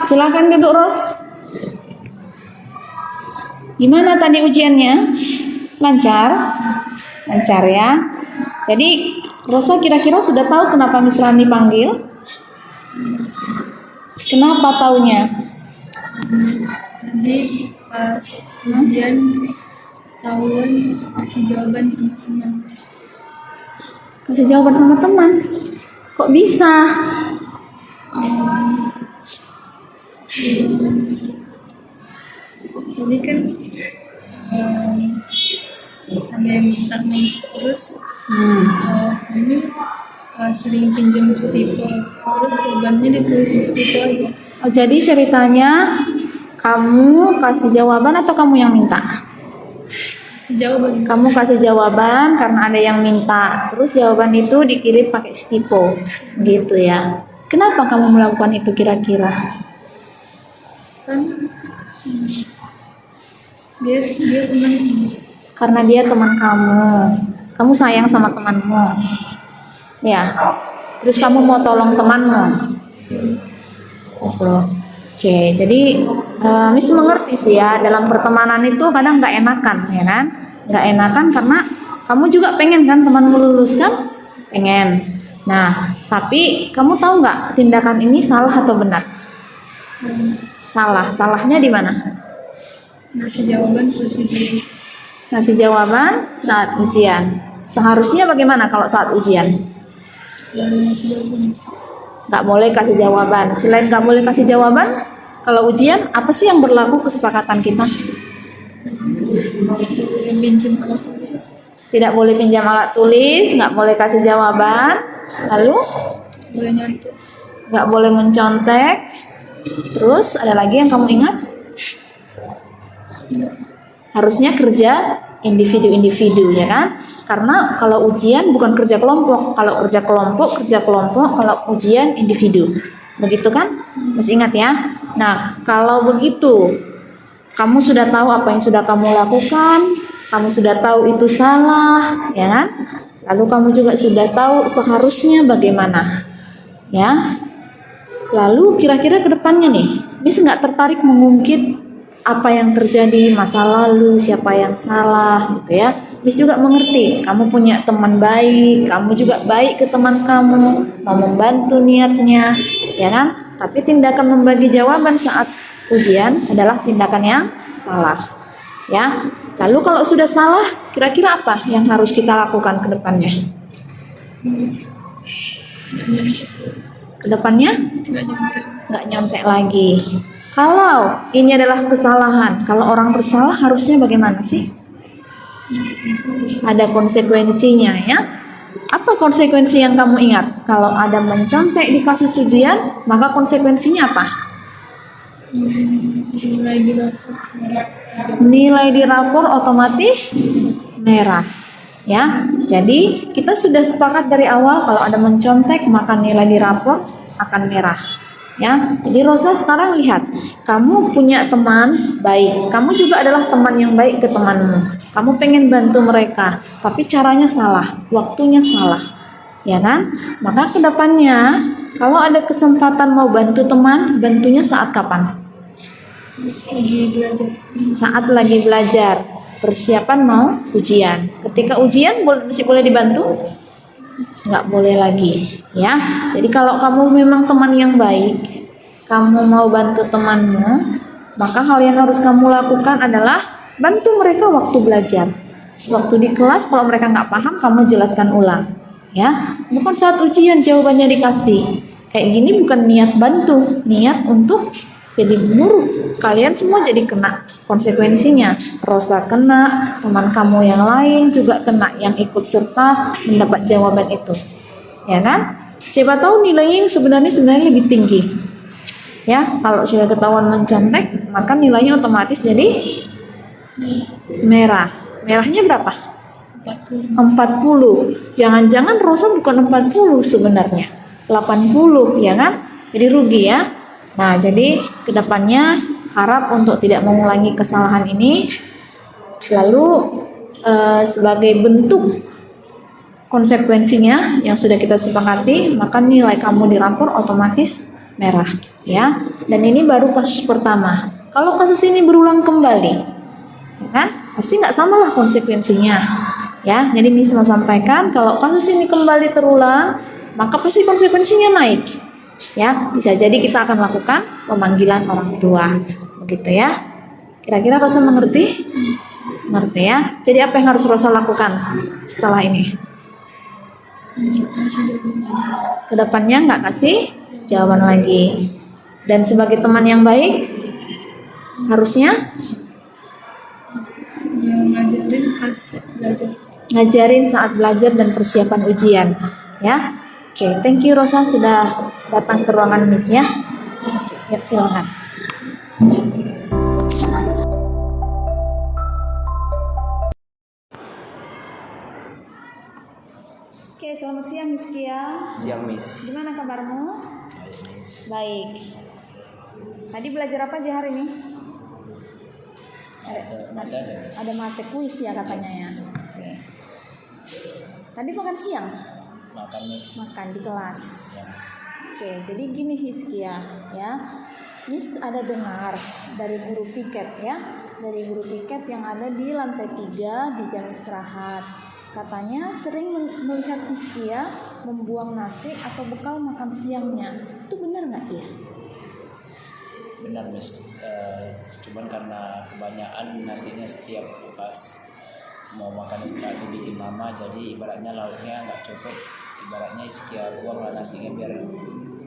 Silakan duduk, Ros. Gimana tadi ujiannya? Lancar? Lancar ya. Jadi Rosa kira-kira sudah tahu kenapa Miss Rani panggil? Kenapa taunya? Jadi pas ujian ketahuan kasih jawaban sama teman. Kasih jawaban sama teman. Kok bisa? Jadi kan ada yang minta Miss, terus kami sering pinjam stipel, terus jawabannya ditulis di stipel aja. Oh, jadi ceritanya kamu kasih jawaban atau kamu yang minta? Kasih jawaban. Kamu kasih jawaban karena ada yang minta. Terus jawaban itu dikirim pakai stipo, gitu ya. Kenapa kamu melakukan itu kira-kira? Kan dia teman Miss. Karena dia teman kamu. Kamu sayang sama temanmu. Ya. Terus kamu mau tolong temanmu. Gitu. Oke, jadi Miss mengerti sih ya, dalam pertemanan itu kadang nggak enakan, ya kan? Nggak enakan karena kamu juga pengen kan temanmu lulus kan? Pengen. Nah, tapi kamu tahu nggak tindakan ini salah atau benar? Salah. Salahnya di mana? Ngasih jawaban pas ujian. Ngasih jawaban saat ujian. Seharusnya bagaimana kalau saat ujian? Ngasih jawaban. Nggak boleh kasih jawaban. Selain nggak boleh kasih jawaban, kalau ujian apa sih yang berlaku kesepakatan kita? Pinjam alat tulis. Tidak boleh pinjam alat tulis, nggak boleh kasih jawaban, lalu Boleh nyontek. nggak boleh mencontek. Terus ada lagi yang kamu ingat? Harusnya kerja individu-individu, ya kan? Karena kalau ujian bukan kerja kelompok. Kalau kerja kelompok. Kalau ujian individu. Begitu kan? Masih ingat ya? Nah, kalau begitu, kamu sudah tahu apa yang sudah kamu lakukan, kamu sudah tahu itu salah, ya kan? Lalu kamu juga sudah tahu seharusnya bagaimana, ya? Lalu kira-kira ke depannya nih, Miss nggak tertarik mengungkit apa yang terjadi masa lalu, siapa yang salah gitu ya. Miss juga mengerti, kamu punya teman baik, kamu juga baik ke teman kamu, mau membantu niatnya, ya kan? Tapi tindakan membagi jawaban saat ujian adalah tindakan yang salah, ya. Lalu kalau sudah salah, kira-kira apa yang harus kita lakukan ke depannya? Ke depannya? Nggak nyontek lagi. Kalau ini adalah kesalahan, kalau orang bersalah harusnya bagaimana sih? Ada konsekuensinya ya. Apa konsekuensi yang kamu ingat? Kalau ada mencontek di kasus ujian, maka konsekuensinya apa? Nilai di rapor otomatis merah. Ya, jadi kita sudah sepakat dari awal kalau ada mencontek maka nilai di rapor akan merah. Ya, jadi Rosa sekarang lihat, kamu punya teman baik, kamu juga adalah teman yang baik ke temanmu. Kamu pengen bantu mereka, tapi caranya salah, waktunya salah, ya kan? Maka kedepannya, kalau ada kesempatan mau bantu teman, bantunya saat kapan? Lagi belajar. Saat lagi belajar, persiapan mau ujian. Ketika ujian masih boleh dibantu? Nggak boleh lagi, ya. Jadi kalau kamu memang teman yang baik, kamu mau bantu temanmu, maka hal yang harus kamu lakukan adalah bantu mereka waktu belajar. Waktu di kelas kalau mereka nggak paham, kamu jelaskan ulang, ya. Bukan saat ujian jawabannya dikasih. Kayak gini bukan niat bantu, niat untuk jadi buruk. Kalian semua jadi kena konsekuensinya. Rosa kena, teman kamu yang lain juga kena yang ikut serta mendapat jawaban itu, ya kan? Siapa tahu nilainya yang sebenarnya lebih tinggi. Ya, kalau sudah ketahuan mencontek, maka nilainya otomatis jadi merah. Merahnya berapa? 40. Jangan-jangan Rosa bukan 40 sebenarnya, 80, ya kan? Jadi rugi ya. Nah, jadi kedepannya harap untuk tidak mengulangi kesalahan ini. Lalu sebagai bentuk konsekuensinya yang sudah kita sepakati, maka nilai kamu di rapor otomatis merah ya. Dan ini baru kasus pertama. Kalau kasus ini berulang kembali, ya kan, pasti nggak samalah konsekuensinya ya. Jadi Miss mau sampaikan kalau kasus ini kembali terulang, maka pasti konsekuensinya naik ya. Bisa jadi kita akan lakukan pemanggilan orang tua, begitu ya. Kira-kira Rosa mengerti? Mengerti ya. Jadi apa yang harus Rosa lakukan setelah ini? Kedepannya nggak kasih jawaban lagi. Dan sebagai teman yang baik, harusnya yang ngajarin pas belajar. ngajarin saat belajar dan persiapan ujian ya. Oke, thank you Rosa sudah datang ke ruangan Miss ya. Ya, silakan. Oke, selamat siang Miss Kia. Siang, Miss. Gimana kabarmu? Baik, Miss. Baik. Tadi belajar apa aja hari ini? Ada mata kuis ya katanya ya. Oke. Tadi makan siang? Makan, Miss. Makan di kelas. Ya. Oke, jadi gini Hiskia ya. Miss ada dengar dari guru piket ya. Dari guru piket yang ada di lantai 3 di jam istirahat. Katanya sering melihat Hiskia membuang nasi atau bekal makan siangnya. Itu benar nggak ya? Benar, Miss. Cuman karena kebanyakan nasinya setiap pas mau makan istirahat dibikin mama, jadi ibaratnya lauknya nggak cukup. Ibaratnya Hiskia buang lah nasinya biar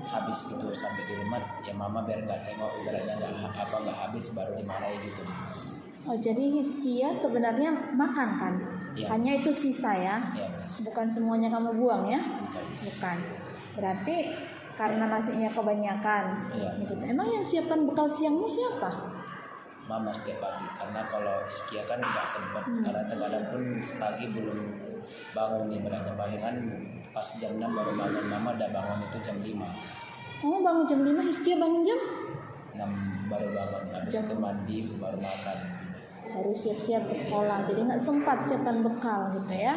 habis gitu sampai di rumah. Ya mama biar nggak tengok, ibaratnya nggak habis baru dimarahi gitu, Miss. Oh, jadi Hiskia sebenarnya makan kan? Ya. Hanya itu sisa ya? Ya, Miss. Bukan semuanya kamu buang ya? Bukan, Miss. Bukan. Berarti karena nasinya kebanyakan. Iya. Gitu. Emang yang siapkan bekal siangmu siapa? Mama setiap pagi, karena kalau Hiskia kan nggak sempat, karena terkadang pun pagi belum bangun nih, bahkan pas jam 6 baru bangun. Mama udah bangun itu jam 5. Oh, bangun jam 5, Hiskia bangun jam? 6 baru bangun, habis itu mandi baru makan. Baru siap-siap ke sekolah, jadi nggak sempat siapkan bekal gitu ya.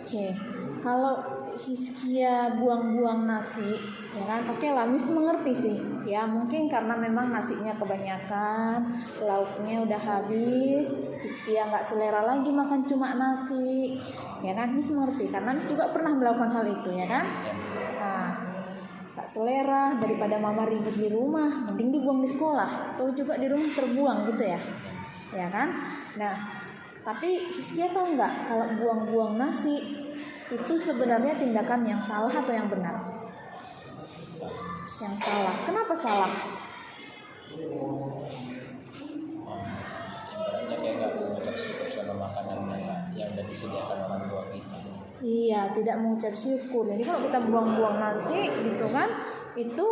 Oke, kalau Hiskia buang-buang nasi, ya kan? Oke lah, Miss mengerti sih. Ya mungkin karena memang nasinya kebanyakan, lauknya udah habis, Hiskia nggak selera lagi makan cuma nasi, ya kan? Miss mengerti karena Miss juga pernah melakukan hal itu, ya kan? Nah, nggak selera, daripada mama ribut di rumah, mending dibuang di sekolah, atau juga di rumah terbuang gitu ya. Ya kan? Nah, tapi Hiskia tahu nggak kalau buang-buang nasi itu sebenarnya tindakan yang salah atau yang benar? Yang salah. Kenapa salah? Ibaratnya kayak nggak mengucap syukur sama makanan yang udah disediakan orang tua kita. Iya, tidak mengucap syukur. Jadi kalau kita buang-buang nasi gitu kan, itu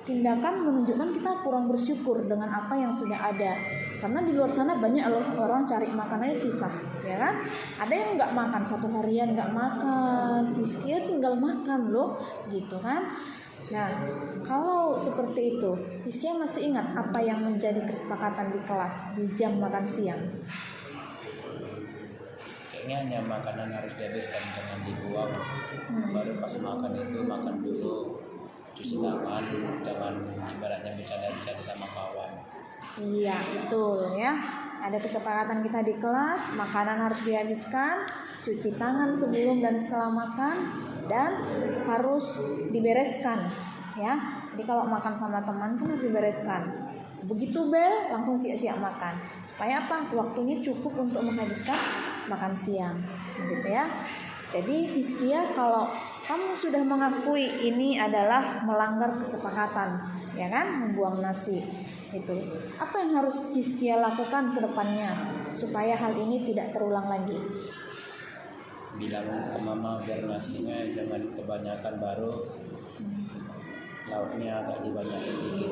tindakan menunjukkan kita kurang bersyukur dengan apa yang sudah ada. Karena di luar sana banyak loh orang cari makan aja susah, ya kan? Ada yang nggak makan, satu harian nggak makan, Hiskia tinggal makan loh, gitu kan? Nah, kalau seperti itu, Hiskia masih ingat apa yang menjadi kesepakatan di kelas di jam makan siang? Kayaknya hanya makanan harus dihabiskan, jangan dibuang. Baru pas makan itu makan dulu, cuci tangan, jangan ibaratnya bercanda-bercanda sama kawan. Iya, betul ya. Ada kesepakatan kita di kelas, makanan harus dihabiskan, cuci tangan sebelum dan setelah makan, dan harus dibereskan ya. Jadi kalau makan sama teman kan harus dibereskan. Begitu bel, langsung siap-siap makan. Supaya apa? Waktunya cukup untuk menghabiskan makan siang. Begitu ya. Jadi Hiskia, kalau kamu sudah mengakui ini adalah melanggar kesepakatan, ya kan, membuang nasi itu, apa yang harus Hiskia lakukan ke depannya supaya hal ini tidak terulang lagi? Bilang ke mama biar nasinya jangan kebanyakan, baru lauknya agak dibanyakin dikit.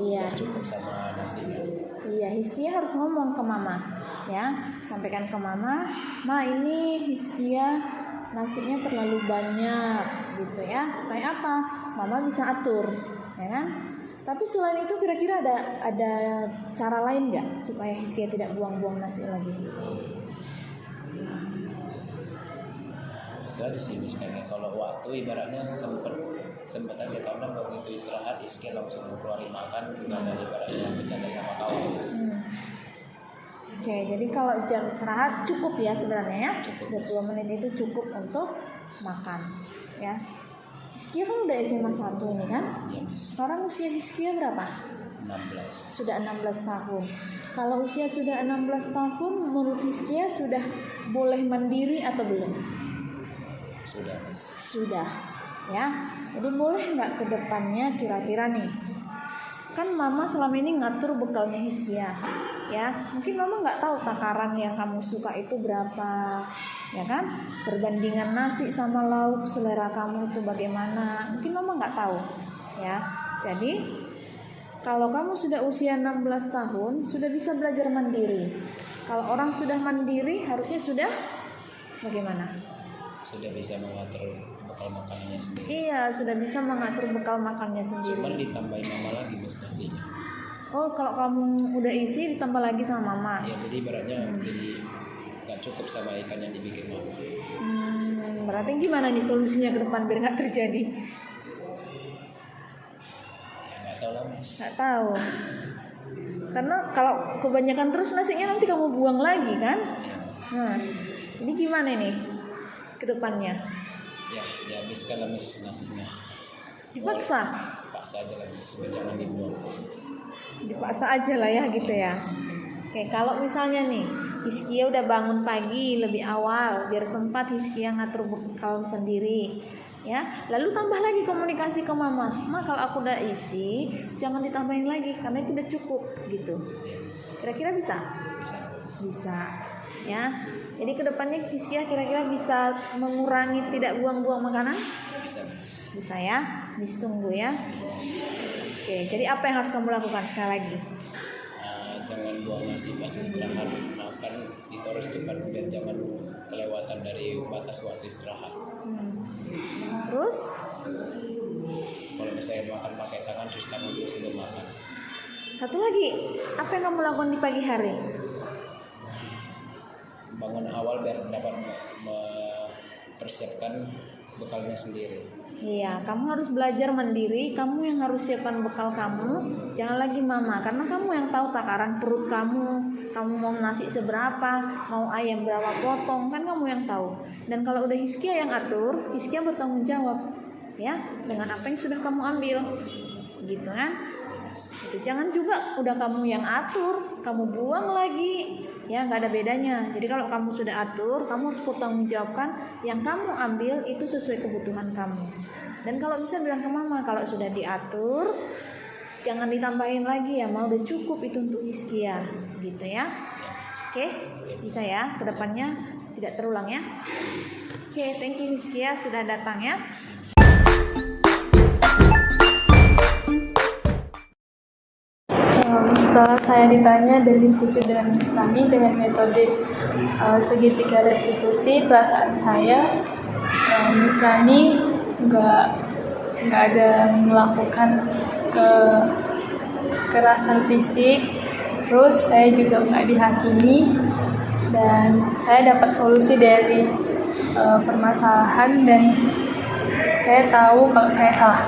Iya. Cukup sama nasinya. Iya, Hiskia harus ngomong ke mama, ya, sampaikan ke mama, ma ini Hiskia nasinya terlalu banyak, gitu ya, supaya apa? Mama bisa atur, ya kan? Tapi selain itu kira-kira ada cara lain nggak supaya Hiskia tidak buang-buang nasi lagi? Itu aja sih, misalnya kalau waktu ibaratnya sempet aja, karena begitu istirahat Rizky langsung keluar makan juga dari ibaratnya bercanda sama kawan. Oke, jadi kalau jam istirahat cukup ya sebenarnya ya. Cukup. 20 menit itu cukup untuk makan ya. Hizkia kan udah SMA 1 ini kan? Iya Miss. Sekarang usia Hizkia berapa? 16. Sudah 16 tahun. Kalau usia sudah 16 tahun, menurut Hizkia sudah boleh mandiri atau belum? Sudah Miss. Sudah ya. Jadi boleh nggak ke depannya kira-kira nih? Kan mama selama ini ngatur bekalnya Hizkia ya. Mungkin mama nggak tahu takaran yang kamu suka itu berapa ya kan, perbandingan nasi sama lauk selera kamu itu bagaimana, mungkin mama nggak tahu ya. Jadi kalau kamu sudah usia 16 tahun sudah bisa belajar mandiri. Kalau orang sudah mandiri harusnya sudah bagaimana? Sudah bisa mengatur bekal makanannya sendiri. Iya, sudah bisa mengatur bekal makannya sendiri. Cuman ditambahin mama lagi Miss nasinya. Oh, kalau kamu udah isi ditambah lagi sama mama. Ya jadi ibaratnya jadi nggak cukup sama ikan yang dibikin mama. Berarti gimana nih solusinya ke depan biar nggak terjadi? Ya nggak tahu lah Mas. Nggak tahu. Karena kalau kebanyakan terus nasinya nanti kamu buang lagi kan? Nah, ini gimana nih ke depannya? Ya habiskan lah Miss nasinya. Dipaksa? Paksa aja lah Miss, jangan dibuang. Dipaksa aja lah ya gitu ya. Oke, kalau misalnya nih Hizkia udah bangun pagi lebih awal biar sempat Hizkia ngatur bekal sendiri ya. Lalu tambah lagi komunikasi ke mama. Ma, kalau aku udah isi jangan ditambahin lagi karena itu udah cukup gitu. Kira-kira bisa? Bisa ya. Jadi kedepannya Hizkia kira-kira bisa mengurangi tidak buang-buang makanan? Bisa Miss. Bisa ya. Tunggu ya. Oke, jadi apa yang harus kamu lakukan sekali lagi? Jangan buang nasi pas istirahat, makan ditaruh depan biar jangan kelewatan dari batas waktu istirahat. Terus? Kalau misalnya makan pakai tangan, cuci tangan dulu sebelum makan. Satu lagi, apa yang kamu lakukan di pagi hari? Bangun awal biar dapat mempersiapkan bekalnya sendiri. Iya, kamu harus belajar mandiri. Kamu yang harus siapkan bekal kamu. Jangan lagi mama, karena kamu yang tahu takaran perut kamu. Kamu mau nasi seberapa, mau ayam berapa potong, kan kamu yang tahu. Dan kalau udah Hizkia yang atur, Hizkia bertanggung jawab, ya, dengan apa yang sudah kamu ambil, gitu kan? Itu jangan juga udah kamu yang atur, kamu buang lagi, ya nggak ada bedanya. Jadi kalau kamu sudah atur, kamu harus bertanggung jawabkan yang kamu ambil itu sesuai kebutuhan kamu. Dan kalau bisa bilang ke mama kalau sudah diatur, jangan ditambahin lagi ya, mau udah cukup itu untuk Hizkia, gitu ya. Oke, bisa ya, kedepannya tidak terulang ya. Oke, thank you Hizkia sudah datang ya. Setelah saya ditanya dan diskusi dengan Miss Rani dengan metode segitiga restitusi, perasaan saya Miss Rani nggak ada melakukan kekerasan fisik, terus saya juga nggak dihakimi dan saya dapat solusi dari permasalahan dan saya tahu kalau saya salah.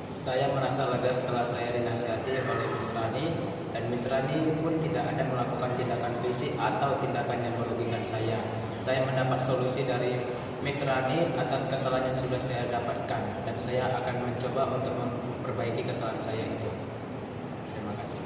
Saya merasa lega setelah saya dinasihati oleh Miss Rani, dan Miss Rani pun tidak ada melakukan tindakan fisik atau tindakan yang merugikan saya. Saya mendapat solusi dari Miss Rani atas kesalahan yang sudah saya dapatkan, dan saya akan mencoba untuk memperbaiki kesalahan saya itu. Terima kasih.